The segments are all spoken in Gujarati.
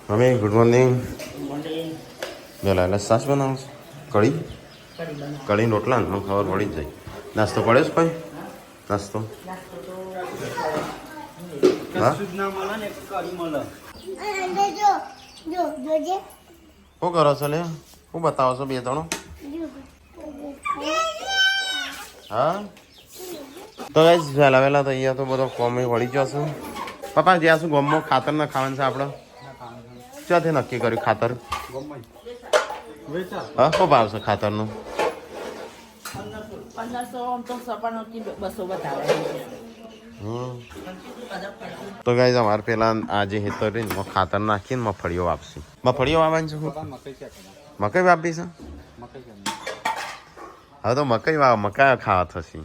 Mummy good morning. વેલા એટલે સાસ બનાવો છો? કઢી કઢી રોટલા ને ખબર પડી જ જાય. નાસ્તો પડ્યો છે ભાઈ? નાસ્તો હા શું કરો છો લે? શું બતાવો છો બે ત્રણ? હા તો ગાઈસ વહેલા વહેલા તો અહીંયા તો બધો કોમે વળી ગયો છું. પપ્પા જ્યાં શું ગમો ખાતર ના ખાવાનું છે આપણે? ક્યાંથી નક્કી કર્યું ખાતર? હા શું ભાવ છે ખાતરનું? 1500 તો ગાઈસ અમારે પેલા આજે હેતર ખાતર નાખીને મફળીઓ વાપસી. મફળીઓ વાવવાની છે? મકઈ વાપી છે? હવે તો મકઈ વાવ મકાઈ ખાવા થશે.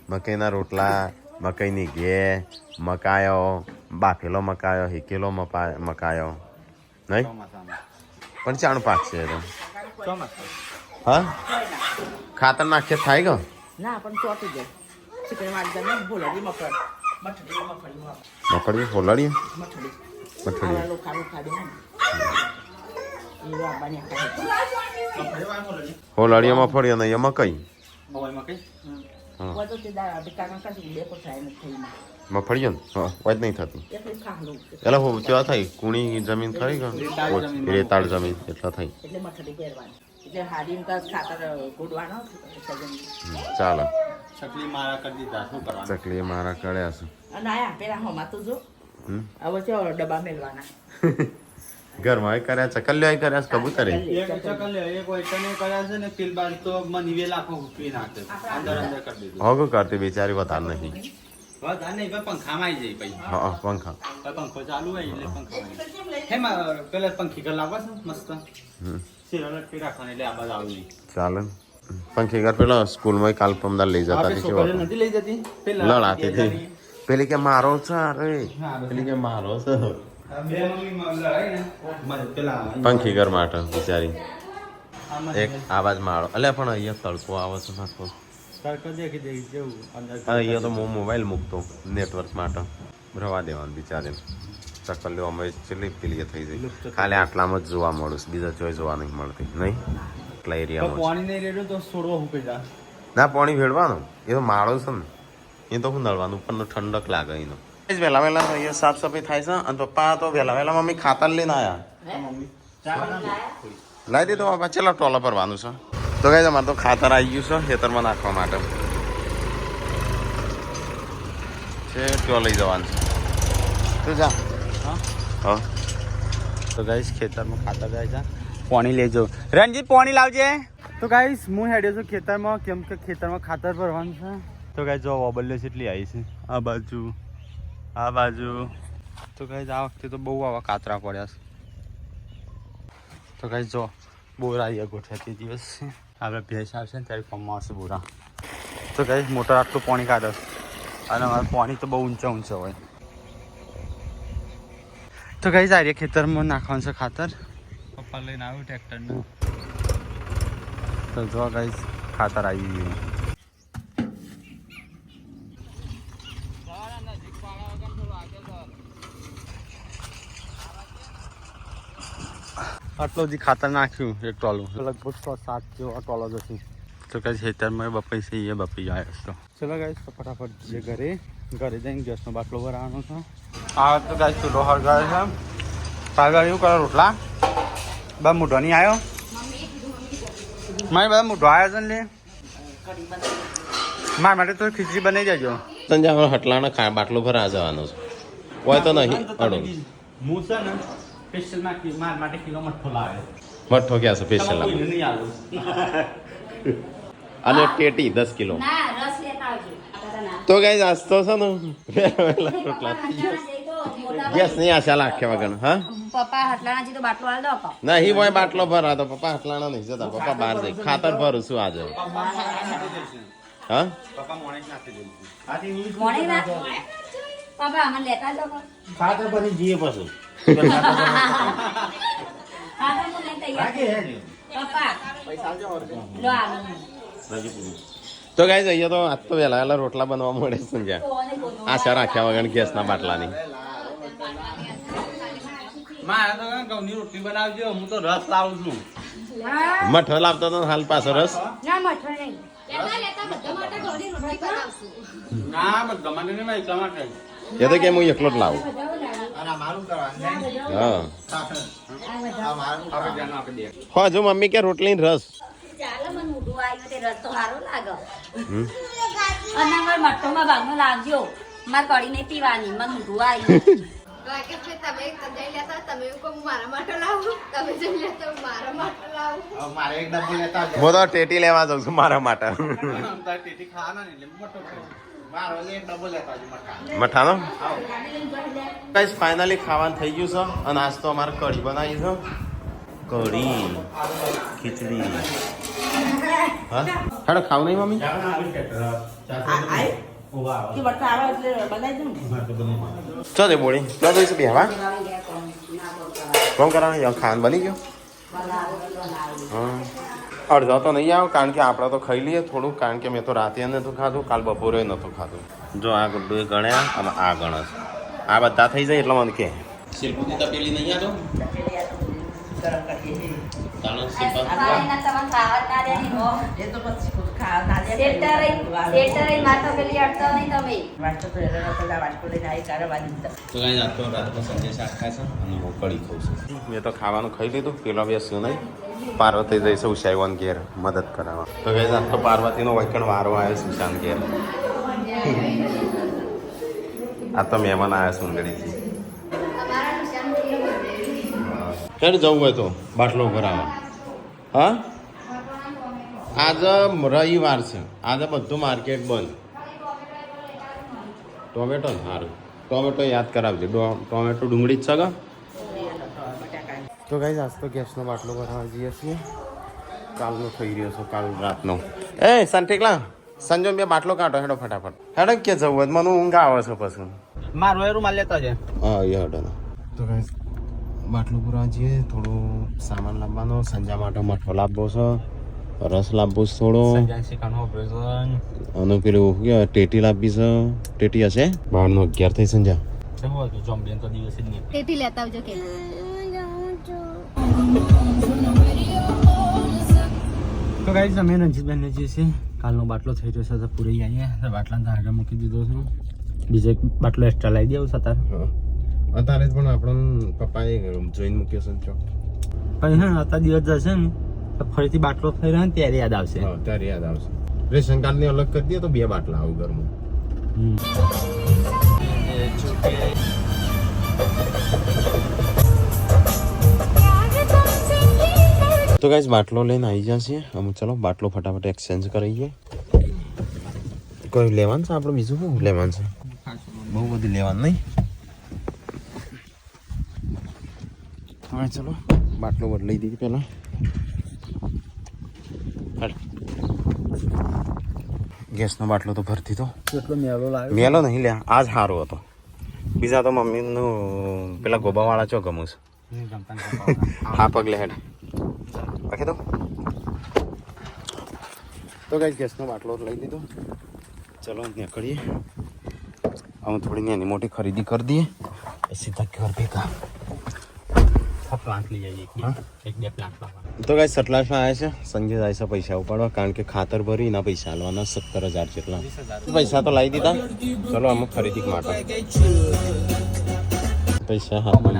મકઈના રોટલા, મકઈની ઘે, મકાયો, બાફેલો મકાયો, હેકેલો મકાયો નહીં પણ ચાણ પાક છે હા ખાતર નાખીએ થાય ગયો ના પણ ચોટી જાય ચિકન વાળી દે બોલાડી મફળી ફોલાડીએ મઠડી મઠડી લોખા ખાડી એ વાબાની ફોલાડીએ મફળી અને અહીંયા મકઈ તો તે દા બિકાના કાઢી બે પસાય ન થઈ મફળીએ ને હા વાત નહીં થતી એટલે ખાલું એટલે હું કેવા થાય કુણી જમીન ખરી ગયો રેતાળ જમીન એટલા થઈ એટલે મઠડી પહેરવાની એટલે હાડીમ કા ખાતર ગોડવાનો ચાલો ચકલી મારા કરી દીધા શું કરવાનું? ચકલી મારા કર્યા છે અને આયા પેલા હોમાં તો જો હવે છે ડબ્બા મેલવાના ઘરમાં કર્યા છે કલ્યાય કર્યા છે કબૂતરે એક ચકલી એક વૈટને કર્યા છે ને પેલ બાદ તો મને લાખો ઉઠવી નાખે અંદર અંદર કરી દીધું. હોગો કરતી બિચારી વધારે નહીં બસ આ નહીં પંખામાં આવી જાય પછી હા પંખા પંખો ચાલુ હોય એટલે પંખામાં હેમાં પેલા પંખી ઘર લાવવા છે મસ્ત સિરલ લટકી રાખવાની એટલે આ બાદ આવી ચાલે પંખી ઘર પેલા સ્કૂલમાં કાલ પમદાર લઈ જતા હતી કેવા નથી લઈ જતી લડાતી હતી પેલી કે મારો છે અરે પેલી કે મારો છે બે મમ્મી લડાઈ ને પેલા પંખી ઘર માટે બિચારી એક આવાજ મારો એટલે પણ અહીંયા તડકો આવે છે નાખો તડકો દેખી દે જેવું અંદર અહીંયા તો હું મોબાઈલ મૂકતો નેટવર્ક માટે રવા દેવાનું બિચારીને ચકલીઓ અમે ચેટલી પેલી થઈ જાય ખાલી આટલામાં જ જોવા મળું બીજા ચોય જોવા નહીં મળતી નહીં એટલા એરિયામાં પાણી નહીં રેડ્યું તો છોડવો હુકી જા ના પાણી ભેળવાનું એ તો માળો છે ને એ તો શું નળવાનું ઉપરનો ઠંડક લાગે એનો વહેલા વહેલા અહીંયા સાફ સફાઈ થાય છે અને પપ્પા તો વહેલા વહેલા મમ્મી ખાતર લઈને આવ્યા લાવી દીધો બાપા ચલો ટોલો ભરવાનું છે તો કઈ અમારે તો ખાતર આવી ગયું છે ખેતરમાં નાખવા માટે છે ટો લઈ જવાનું છે તું જા હા તો ગાઈસ ખેતરમાં ખાતર જાય છે પાણી લેજો રણજીત પાણી લાવજે તો ગાઈસ હું હેડ્યો છું ખેતરમાં કેમ કે ખેતરમાં ખાતર ભરવાનું છે તો ગાઈસ જો ઓબલ્યો કેટલી આવી છે આ બાજુ તો ગાઈસ આ વખતે તો બહુ આવા કાતરા પડ્યા છે તો ગાઈસ જો બોરા અહીંયા ગોઠવ્યા તે દિવસ છે આપણે ભેંસ આવશે ને ત્યારે કમમાં આવશે બોરા તો ગાઈસ મોટર આટલું પાણી કાઢે અને અમારે પાણી તો બહુ ઊંચા હોય તો ગાઈસ આ ખેતરમાં નાખવાનું છે ખાતર પપ્પા લઈને આવ્યું ટ્રેક્ટરનું તો જો ગાઈસ ખાતર આવી ગયું આટલો જ ખાતર નાખ્યું એક ટોલું લગભગ 6-7 જેવા ટોલો જશે તો ગાઈસ ખેતરમાં બપાઈ છે એ બપાઈ જાય તો ચલો ગાઈસ તો ફટાફટ જે ઘરે જઈને ગેસનો બાટલો ભરાવાનો છે આ તો ગાઈસ ચૂલો હળગાવે છે પાગળ એવું કરો રોટલા બા મૂઢો નહીં આવ્યો મારી બધા મૂઢો આવ્યો છે ને લે મારા માટે તો ખીચડી બનાવી દેજો સંજય હવે હટલાનો બાટલો ભરા જવાનો છે હોય તો નહીં અડો હું છે ને સ્પેશિયલ નાખી મારા માટે કિલો મઠ્ઠો લાવે મઠ્ઠો ક્યાં છે સ્પેશિયલ નહીં આવું અને ટેટી 10 કિલો તો ગાઈસ આજ તો છે ને રોટલા ગેસ નહીં આશા લાગે વગર હા પપ્પા હટલાના જી તો બાટલો આલ દો પપ્પા નહીં હોય બાટલો ભરા તો પપ્પા હટલાના નહીં જતા પપ્પા બહાર જાય ખાતર ભરું છું આજે હા પપ્પા મોણે નાખી દેવું મોર્નિંગ ના પપ્પા અમને લેતા દો ખાતર પછી જીએ પછી હા તો હું લઈને તૈયાર પપ્પા પૈસા આવજો લો આલો તો તો ગાઈસ અહીંયા તો આજ તો વહેલા રોટલા બનવા મળે છે સંજ્યા આશા રાખ્યા વગર ગેસના બાટલાની મારે તો ઘઉંની રોટલી બનાવજો હું તો રસ લાવું છું મઠો લાવતો તો હાલ પાછો રસ ના બસ ગમાને નહીં ભાઈ ટમાટર એ તો કે હું એકલો જ લાવું હા હો જો મમ્મી કે રોટલી ને રસ ચાલો મને ઊંધું આવ્યું તે રસ તો સારો લાગે અને મારે મઠ્ઠોમાં ભાગનો લાવજો મારે કઢી નહીં પીવાની મને ઊંધું આવ્યું હું તો ટેટી લેવા જાઉં છું મારા માટે ટેટી ખાવાના ને એટલે મોટો મારો એક ડબ્બો લેતા આવજો મઠાનો ગાઈસ ફાઇનલી ખાવાનું થઈ ગયું છે અને આજ તો અમારે કઢી બનાવી છે કઢી ખીચડી હા હેડો ખાવ નહીં મમ્મી કે બટા આવે એટલે બનાવી દઉં ચો દે બોળી ચો દઈશું બેહવા કોણ કરાવે ખાવાનું બની ગયો હા અડધો તો નહીં આવ કારણ કે આપણે તો ખાઈ લઈએ થોડું કારણ કે મેં તો રાતે નહોતું ખાધું કાલ બપોરે નહોતું ખાધું જો આ ગુડ્ડુએ ગણ્યા અને આ ગણસ આ બધા થઈ જાય એટલે મને કે શિલ્પુની તપેલી નહીં આતો ગરમ કરીએ તાણો સિમ્પલ તમને ખાવા ના દે નહીં હો એ તો પછી ખાવા ના દે સેટર માથા પેલી અડતો નહીં તમે વાટકો તો એના પેલા વાટકો લઈને આવી કારે વાળી દીધા તો કાંઈ રાત તો રાતમાં સંજય શાક ખાય છે અને હું કઢી ખાઉં છું મેં તો ખાવાનું ખાઈ લીધું પેલો બેસ્યું નહીં પાર્વતી જઈ સુશાઈવાન ઘેર મદદ કરાવવા તો કઈ આજ તો પાર્વતીનો વૈકણ વારો આવ્યો સુશાંત ઘેર આ તો મહેમાન આવ્યા સુંદરીથી ક્યારે જવું હોય તો બાટલો ભરાવા હા આજે રવિવાર છે આજે બધું માર્કેટ બંધ ટોમેટો ને સારું ટોમેટો યાદ કરાવજો ટોમેટો ડુંગળી જ છે કે તો ગાઈઝ આજ તો ગેસનો બાટલો ભરાવા જઈએ છીએ કાલનો થઈ રહ્યો છે કાલ રાતનો એ સંઠીકલા સંજો બે બાટલો કાઢો હેડો ફટાફટ હેડો કે જવું હોય મને ઊંઘ આવે છે પછી મારો એ રૂમાલ લેતા છે હા એ હેડો તો ગાઈઝ બાટલો ભરાવા જઈએ થોડું સામાન લાવવાનો સંજા માટે મઠો લાવવો છે રસ લાવવો છે થોડો અને પેલું શું કહેવાય ટેટી લાવવી છે ટેટી હશે બહારનો 11 થઈ સંજા ટેટી લેતા આવજો કે તો ગાઈસ અમે રંજીતબેનને જે છે કાલનો બાટલો થઈ રહ્યો છે તો પૂરી આવીએ બાટલાને તો આગળ મૂકી દીધો છે બીજો એક બાટલો એક્સ્ટ્રા લાવી દેવું સતાર અત્યારે પણ આપણને પપ્પાએ જોઈને મૂક્યો છે ચોક પણ હા અત્યારે દિવસ જશે ને તો ફરીથી બાટલો થઈ રહ્યો ને ત્યારે યાદ આવશે હા ત્યારે યાદ આવશે રેશન કાર્ડ ને અલગ કરી દઈએ તો 2 બાટલા આવું ઘરમાં તો ગાઈસ બાટલો લઈને આવી જશે અમુક ચલો બાટલો ફટાફટ એક્સચેન્જ કરાવીએ કોઈ લેવાનું છે આપણે બીજું શું લેવાનું છે બહુ બધું લેવાનું નહીં હા ચલો બાટલો બદલાઈ દીધી પહેલાં ગેસનો બાટલો તો ભરતી તો કેટલો મેલો લાવ્યો મેલો નહીં લ્યા આજ સારો હતો બીજા તો મમ્મીનું પેલા ગોબાવાળા ચો ગમું છે હા પગલે હેડ રાખી દો તો ગાઈસ ગેસનો બાટલો લઈ દીધો ચલો નીકળીએ અમે થોડી નાની મોટી ખરીદી કરી દઈએ સીધા ઘર ભેગા પ્લાન્ટ લઈ જઈએ એક બે પ્લાન્ટ લાવવાના તો ગાઈસ સટલાસમાં આવ્યા છે સંજય જાય છે પૈસા ઉપાડવા કારણ કે ખાતર ભરી એના પૈસા આલવાના 17,000 જેટલા પૈસા તો લાવી દીધા ચલો અમુક ખરીદી માટે પૈસા હાથનો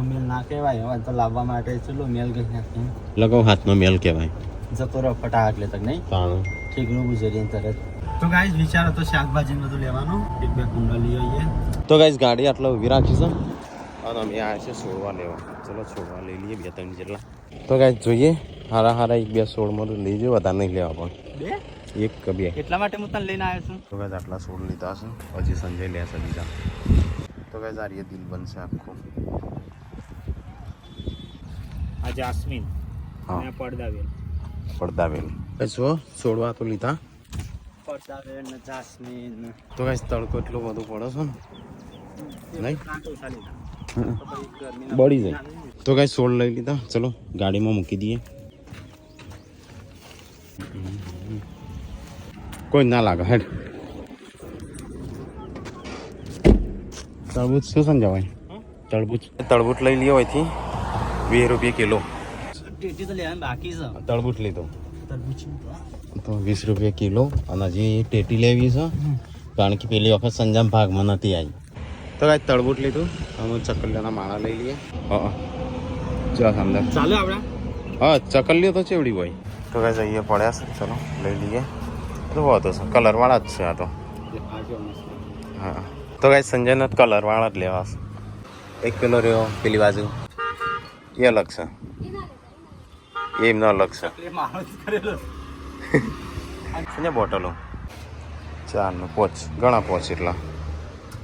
મેલ ના કહેવાય હવે તો લાવવા માટે ચલો મેલ ગઈ નાખીએ લગાવ હાથનો મેલ કહેવાય જતો રહો ફટાફટ એટલે તક નહીં તાણું ઠીકનું ગુજરીને તરત તો ગાઈસ વિચારો તો શાકભાજી બધું લેવાનું એક બે કુંડા લઈ આવીએ તો ગાઈસ ગાડી આટલા ઊભી રાખી છે અને અમે આવ્યા છે છોડવા લેવા ચલો છોડવા લઈ લઈએ 2-3 જેટલા તો ગાઈસ જોઈએ હારા 1-2 છોડમાં તો લઈ જઈએ વધારે નહીં લેવા પણ બે 1 કે 2 એટલા માટે હું તને લઈને આવ્યો છું તો ગાઈસ આટલા છોડ લીધા છે હજી સંજય લેશે બીજા તો ગાઈસ આ દિલ બનશે આખું આ જાસ્મીન હા અને પડદાવેલ પડદાવેલ જો છોડવા તો લીધા પડદાવેલ ને જાસ્મીન તો ગાઈસ તડકો એટલો બધો પડે છે ને નહીં પ્લાન્ટ ઓછા લીધા બળી જાય તો ગાઈસ છોડ લઈ લીધા ચલો ગાડીમાં મૂકી દઈએ કોઈ ના લાગે હેડ તરબૂચ શું સમજાવાય તરબૂચ લઈ લ્યો અહીંથી 20 રૂપિયા કિલો ટેટી તો લેવાનું બાકી છે તરબૂચ લીધો તરબૂચ તો 20 રૂપિયા કિલો અને હજી ટેટી લેવી છે કારણ કે પેલી વખત સંજામ ભાગમાં નથી આવી તો કાંઈ તરબૂચ લીધું અમે ચકલિયાના માળા લઈ લઈએ હા ચા અંદર ચાલો આપણે હા ચકલીઓ તો ચેવડી હોય તો કાંઈ જઈએ પડ્યા છે ચલો લઈ લઈએ તો હતો છે કલરવાળા જ છે આ તો હા તો કાંઈ સંજયને કલરવાળા જ લેવા છે 1 કિલો રહ્યો પેલી બાજુ એ અલગ છે એ એમનો અલગ છે સંજય બોટલો 4 નો 5 ઘણા 5 એટલા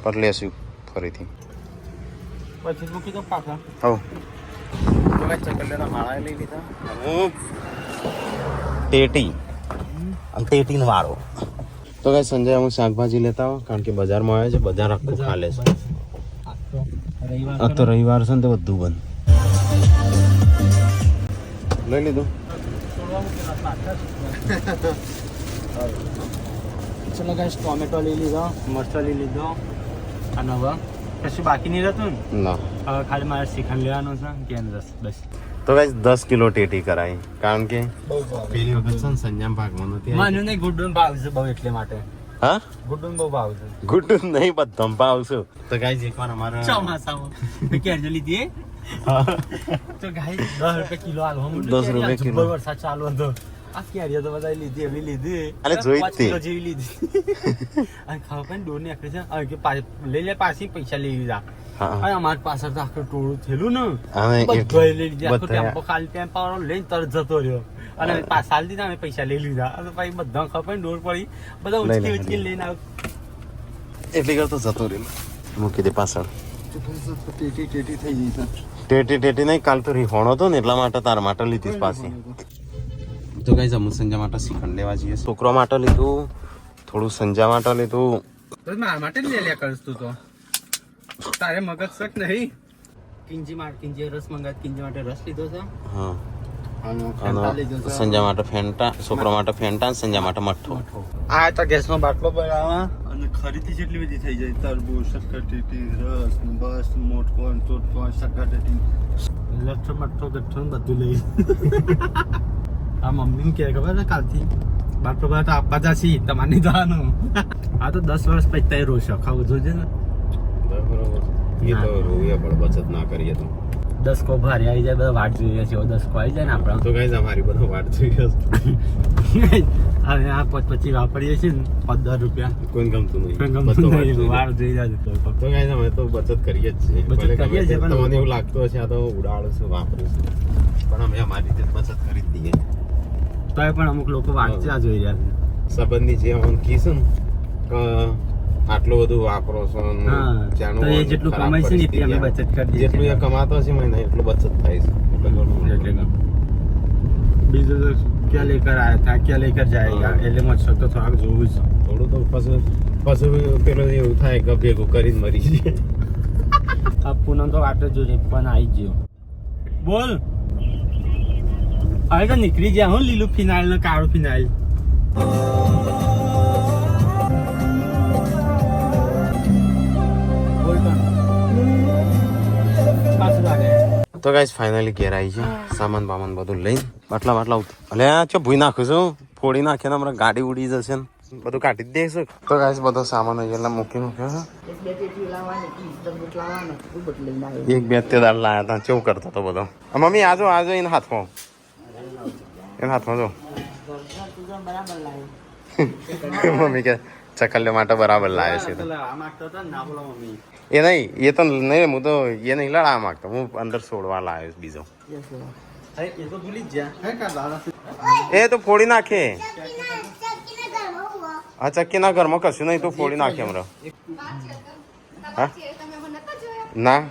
પર લેશું ફરીથી પછી મૂકી દો પાછા હવ તો કાંઈ ચકલિયાના માળા લઈ લીધા હું ટેટી અને ટેટીનો વાળો તો કાંઈ સંજય હું શાકભાજી લેતા હો કારણ કે બજારમાં આવે છે બજાર આખું ખાલે છે આ તો રવિવાર છે ને તો બધું બંધ લઈ લીધું ચલો ગાઈસ ટોમેટો લઈ લીધો મરચો લઈ લીધો અને હવે કશું બાકી નહીં રહેતું ને ના હવે ખાલી મારે શ્રીખંડ લેવાનું છે કે રસ બસ તો કાંઈ 10 કિલો ટેટી કરાવી કારણ કે પેલી વખત છે ને સંજામ ભાગમાં નથી આવી. મને નહીં ગુડ્ડું ભાવ છે બહુ એટલે માટે હા ગુડ્ડું બહુ ભાવ છે ગુડ નહીં બધમ ભાવશું તો ગાઈસ એકવાર અમારા ચોમાસામાં મેં કેરજો લીધી તો ગાઈ 10 રૂપિયા કિલો હાલવા 10 રૂપિયા કિલો. વરસાદ ચાલુ હતો આ કેરીઓ તો બધા લીધી એવી લીધી અરે જોઈ જ 5 તે. કિલો જેવી લીધી અને ખાવા પણ ડોર ને આખરે છે હવે કે લઈ લે પાછી પૈસા લઈ લીધા હા અને અમારી પાછળ તો આખું ટોળું થયેલું ને અને બધું લઈ લીધી આખો બધા. ટેમ્પો ખાલી ટેમ્પો વાળો લઈને તરત જતો રહ્યો અને પાછા હાલ દીધા અમે પૈસા લઈ લીધા અને પછી બધા ખબર ડોર પડી બધા લઈ ઉચકી લે. ઉચકી લઈને આવ એટલી કરતો જતો રહેલો મૂકી દે પાછળ ટેટી થઈ ગઈ ટેટી નહીં કાલ તો રીહોણો હતો ને એટલા માટે તારા માટે લીધી પાછી તો કઈ જમુ સંજા માટે શ્રીખંડ લેવા જઈએ છોકરો માટે લીધું થોડું સંજા માટે લીધું તો મારા માટે જ લે લે કરસ તું તો તારે મગજ શક નહીં કિંજી રસ મંગાત કિંજી માટે રસ લીધો છે હા અને ફેંટા લીધો છે સંજા માટે ફેન્ટા છોકરા માટે ફેન્ટા અને સંજા માટે મઠ્ઠો આ તો ગેસનો બાટલો બનાવવા અને ખરીદી જેટલી બધી થઈ જાય તરબૂચ શક્કરટેટી રસ ને બસ મોટકોન ચોટકોન શક્કરટેટી લઠ્ઠો મઠ્ઠો ગઠ્ઠો ને બધું લઈ આ મમ્મી કે ખબર છે કાલથી બાટલો બનાવતા આપવા જાશી તમારે જવાનું આ તો 10 વર્ષ પછી તય રોશો ખાવું જોજે ને બરોબર એ તો રોયા પણ બચત ના કરીએ તો 10 કો ભારે આવી જાય બધા વાટ જોઈએ છે 10 કો આવી જાય ને આપણા તો કઈ અમારી બધું વાટ જોઈએ અને આ 25 વાપરીએ છીએ ને 15 રૂપિયા કોઈ ગમતું નહીં પણ બધો ગમતું વાટ નહીં જોઈએ. વાર જોઈ જાય તો કઈ અમે તો બચત કરીએ જ છીએ બચત ભલે કરીએ ગમે છીએ, તે પણ તમને એવું લાગતું હશે આ તો ઉડાડું છું વાપરું છું પણ અમે અમારી રીતે બચત કરી જ દઈએ તો પણ અમુક લોકો વાંચ્યા જોઈ રહ્યા છે સંબંધી જે અમને કીધું ને કે આટલું બધું વાપરો છો ને હા, જાણો તો એ જેટલું ખરાબ કમાય છે ને એટલી અમે પરિસ્થિતિ બચત કરી દઈએ જેટલું એ કમાતો હશે મહિને એટલું બચત થાય છે એટલે ઘણું. એટલે કે બીજું તો ક્યાં લેકર આયા था ક્યાં લેકર જાયેગા એટલે મત તો થોડાક જોવું જ થોડું તો પાછું પેલું એવું થાય કે ભેગું કરીને મરી જઈએ આ પૂનમ તો વાટ જ જોજે પણ આવી જ ગયો બોલ હવે તો નીકળી ગયા હું લીલું ફિનાઇલ ને કાળું ફિનાઇલ બોલ પણ પાછું લાગે તો ગાઈસ ફાઇનલી ઘેર આવી છે સામાન બામાન બધું લઈને બાટલા અલે આ ચો ભૂઈ નાખું છું ફોડી નાખે ને હમણાં ગાડી ઉડી જશે ને બધું કાઢી જ દેશે તો ગાઈસ બધો સામાન અહીંયા મૂકી મૂક્યો છે બે ટેટી લાવવાની તરબૂચ લાવવાનું બધું લઈને આવ્યો એક બે તે દાળ લાયા હતા કેવું કરતો હતો બધો મમ્મી આજો એને હાથમાં જો બરાબર લાવ્યો મમ્મી કે ચકલ્યો માટે બરાબર લાવે છે તો. આ માંગતો હતો ને ના બોલો મમ્મી એ નહીં એ તો નહીં હું તો એ નહીં લડાવવા માંગતો હું અંદર છોડવા લાવ્યો છું બીજો એ તો ભૂલી જ જા હે કા દાડા એ તો ફોડી નાખે હા ચક્કીના ઘરમાં કશું નહીં તો ફોડી નાખે હમણાં હા ના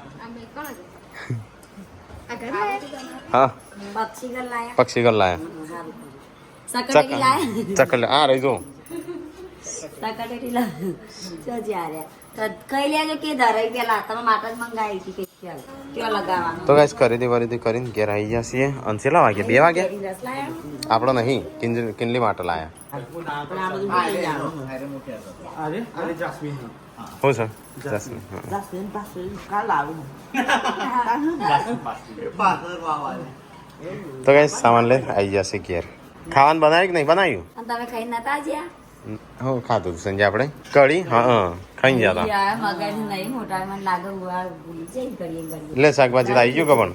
હા પક્ષી ગલ લાયા પક્ષી ઘર લાયા સકરેલી લાયા ચકલ આ રહી જો સકટેટી લા જો જ્યારે તો કઈ લેજો કે ધરાઈ પેલા તમે માટે જ મંગાવી હતી કે ક્યાં લગાવવાનું તો ગાઈસ ખરીદી કરીને ઘેર આવી ગયા છીએ અને કેટલા વાગે 2 વાગે રસ લાયા આપણો નહીં કિનલી માટે લાયા પણ આ બધું ભૂલી જવાનું. અરે જાસ્મીન હું સર જાસ્મીન જાસ્મીન પાસ્મીન કાલ આવું. તો ગાઈસ સામાન લે આવી જશે ઘેર ખાવાનું બનાવ્યું કે નહીં બનાવ્યું અને તમે ખાઈ નતા જ્યાં હું ખાધું હતું સંજય આપણે કઢી હા ખાઈ ગયા હતા મગજ નહીં મોટા મને લાગે ઉવા ભૂલી જઈ કરીએ કરીએ એટલે શાકભાજી તો આવી ગયું કે પણ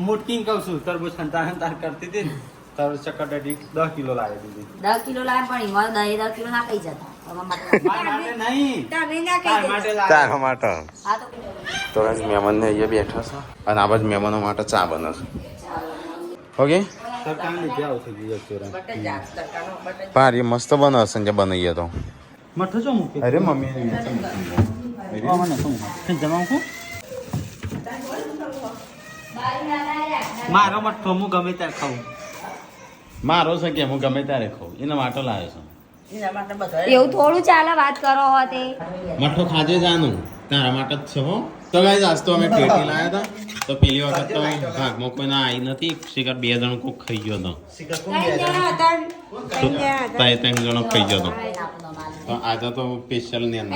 મોટી કહું છું તરબૂચ હંતાર કરતી હતી ને તરબૂચ ચકરટેટી 10 કિલો લાવી દીધી 10 કિલો લાવે પણ એમાં 10 કિલો ના ખાઈ જતા તમારા માટે મારા માટે નહીં તમે ના તારા ખાઈ માટે જતા. તારા માટે હા તો ગાઈસ મહેમાનને અહીંયા બેઠા છે અને આ બાજુ મહેમાનો માટે ચા બને છે ઓકે સરકાર લીધે આવશે ગુજરાત બટર જાત સરકારનો બટર પારી મસ્ત બને સંજય બનાવીએ તો મઠો જો મૂકી અરે મમ્મી જમાવું મારો મઠો હું ગમે ત્યારે ખાઉં મારો છે કે હું ગમે ત્યારે ખાઉં એના માટે લાવ્યો છું એના માટે બધા એવું થોડું ચાલે વાત કરો હોતે મઠો ખાજે જાનું તારા માટે જ છે હો તો ગાઈસ આજ તો અમે ટેટી લાયા હતા તો પેલી વખત તો ભાગમાં કોઈ ના આવી નથી શિકાર 2 જણ કોક ખાઈ ગયો હતો તાય 3 જણો ખાઈ ગયો હતો તો આજે તો સ્પેશિયલ ને ઘણી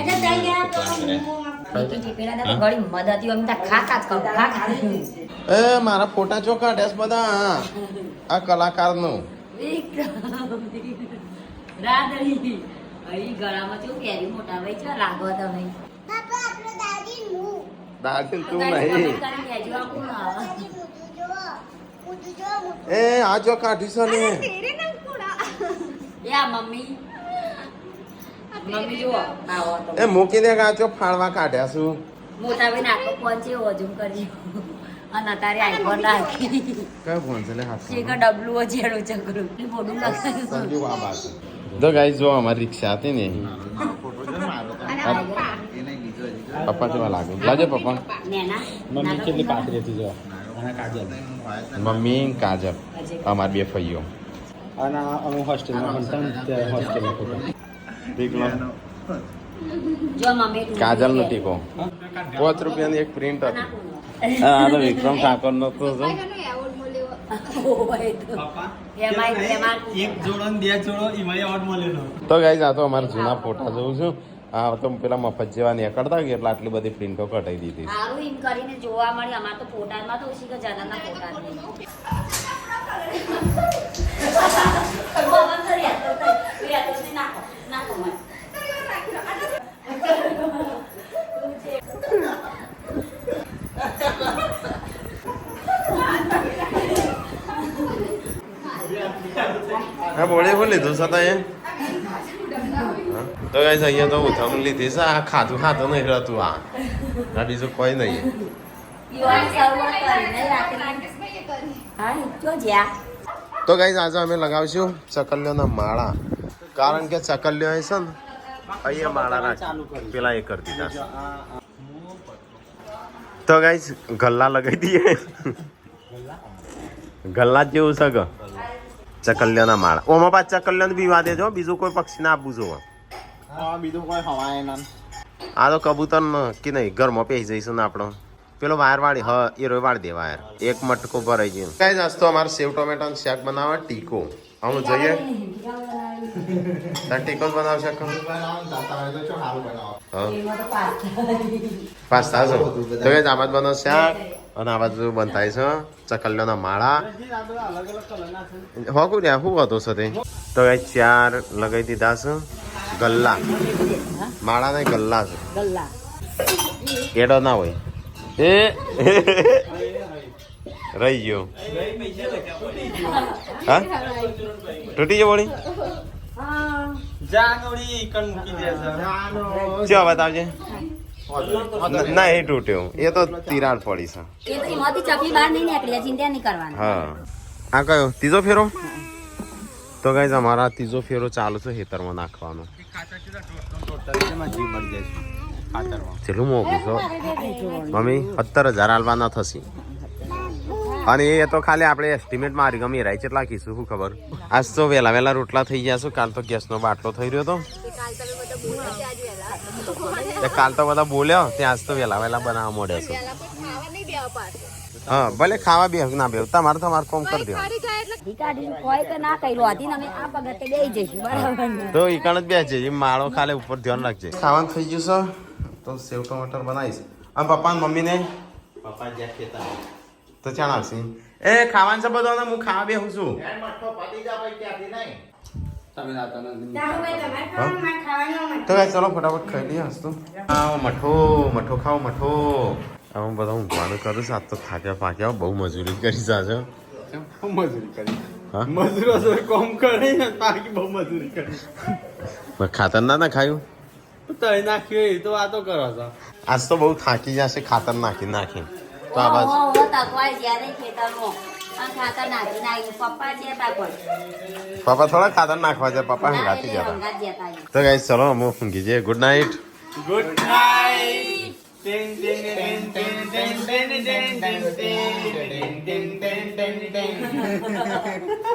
મદદ હતી એમ ખા ખા જ કરું ખા ખા એ મારા ફોટા ચો કાઢ્યા બધા આ કલાકારનું રાદડી અહીં ગળામાં કેવું કેરી મોટા ભાઈ છે લાગો તમે દાદી તું નહીં એ આ જો કાઢી છે ને યા મમ્મી મમ્મી જુઓ આવો તો એ મૂકી દે આ ચો ફાળવા કાઢ્યા છું મોટા ભાઈ નાખો પહોંચે હજુમ કરજો અને અત્યારે આઈફોન રાખી કયો ફોન છે લે હાથ છે કે ડબલું જેડું ચકરું મોડું લખાયું સંજુ આ બાત તો ગાઈસ જો અમારી રિક્ષા હતી ને પપ્પા કેવા લાગે લાગે પપ્પા નેના મમ્મી કેટલી પાતળી હતી જો અને કાજલ મમ્મી કાજલ અમાર 2 ફઈઓ અને અમે હોસ્ટેલમાં ભણતા ને ત્યારે હોસ્ટેલમાં ફોટો ટીકલો જો મમ્મી કાજલ નો ટીકો 5 રૂપિયાની એક પ્રિન્ટ હતી આ તો વિક્રમ ઠાકોર નો તો જો એક જોડો ને 2 જોડો એમાં એવોર્ડ મળેલો તો ગાઈસ આ તો અમારા જૂના ફોટા જોઉં છું આ તો પેલા મફત જેવા નીકળતા ગયા એટલે આટલી બધી પ્રિન્ટો કટાઈ દીધી સારું એમ કરીને જોવા મળી અમાર તો ફોટામાં તો ઓછી કે જનાના ફોટા હા બોલે બોલ લીધું છતાં એ તો ગાઈસ અહીંયા તો ઉથમ લીધી છે આ ખાતું નહીં રહેતું આ બીજું કોઈ નહીં તો ગાઈસ આજે અમે લગાવશું ચકલીઓના માળા કારણ કે ચકલીઓ છે ને અહીંયા માળા રાખી પેલા એ કરી દીધા તો ગાઈસ ગલ્લા લગાવી દઈએ ગલ્લા જ જેવું છે કે ચકલીઓના માળા ઓમાં પાછા ચકલીઓને બીવા દેજો બીજું કોઈ પક્ષી ના આપવું જોવા બીજું કોઈ હવાય ના આ તો કબૂતર કે નહીં ઘરમાં પહેરી જઈશું ને આપણો પેલો વાયર વાળી હા એ રોય વાળી દે વાયર એક મટકો ભરાઈ ગયો કઈ જ તો અમારે સેવ ટોમેટો શાક બનાવવા ટીકો આમ જોઈએ ટીકો જ બનાવશે પાસ્તા છો તો કે આમાં જ બનાવ શાક અને આ બાજુ બનતા છે ચકલીઓના માળા હો કું શું હતો સાથે તો કઈ 4 લગાવી દીધા છે ગલ્લા માળા નહીં ગલ્લા છે ગલ્લા એડો ના હોય એ રહી ગયો હા તૂટી ગયો વળી જાનોડી કણ મૂકી દે છે ચો બતાવજે ના એ તૂટ્યો એ તો તિરાડ પડી છે એ તો એમાંથી ચકલી બહાર નહીં નીકળી ચિંતા નહીં કરવાની હા આ કયો ત્રીજો ફેરો તો ગાઈઝ અમારા ત્રીજો ફેરો ચાલુ છે ખેતરમાં નાખવાનો ચેટલું મોંઘું છો મમ્મી 17,000 હાલવાના થશે અને એ તો ખાલી આપણે એસ્ટિમેટ મારી ગમી રાય કેટલા કીશું શું ખબર આજ તો વહેલા રોટલા થઈ ગયા છો કાલ તો ગેસનો બાટલો થઈ રહ્યો હતો કાલ તો બધા બોલ્યો ત્યાં આજ તો વહેલા વહેલા બનાવવા મળ્યા છે હા ભલે ખાવા બે ના બે તમારે કોમ કરી દો ઈ કાઢીને કોઈ તો ના કર્યું હતી ને અમે આ પગતે બેસી જઈશું બરાબર ને? તો ઈ કણ જ બે છે એ માળો ખાલે ઉપર ધ્યાન રાખજે ખાવાનું થઈ ગયું છે તો સેવ ટમાટર બનાવીશ અને પપ્પા ને મમ્મીને પપ્પા જ્યાં ખેતા તો ચાણ આવશે એ ખાવાનું છે બધો ને હું ખાવા બેહું છું તો ગાય ચલો ફટાફટ ખાઈ લઈએ હસતો મઠો ખાઓ મઠો હવે હું બધા ઊંઘવાનું કરું છું આજ તો થાક્યા પાક્યા બહુ મજૂરી કરી જાજો મજૂરી કરી હા મજૂરો તો કોમ કરે ને બાકી બહુ મજૂરી કરી ખાતર ના ખાયું તળી નાખ્યું એ તો વાતો કરો છો આજ તો બહુ થાકી જશે ખાતર નાખી તો આ બાજુ તકવાય જ્યારે ખેતરમાં અને ખાતર નાખી નાખ્યું પપ્પા છે તા કોઈ પપ્પા થોડા ખાતર નાખવા છે પપ્પા હંગાતી જતા તો ગાઈસ ચલો અમે ઊંઘી જઈએ good night good night ten ten ten ten ten ten ten ten ten ten ten ten ten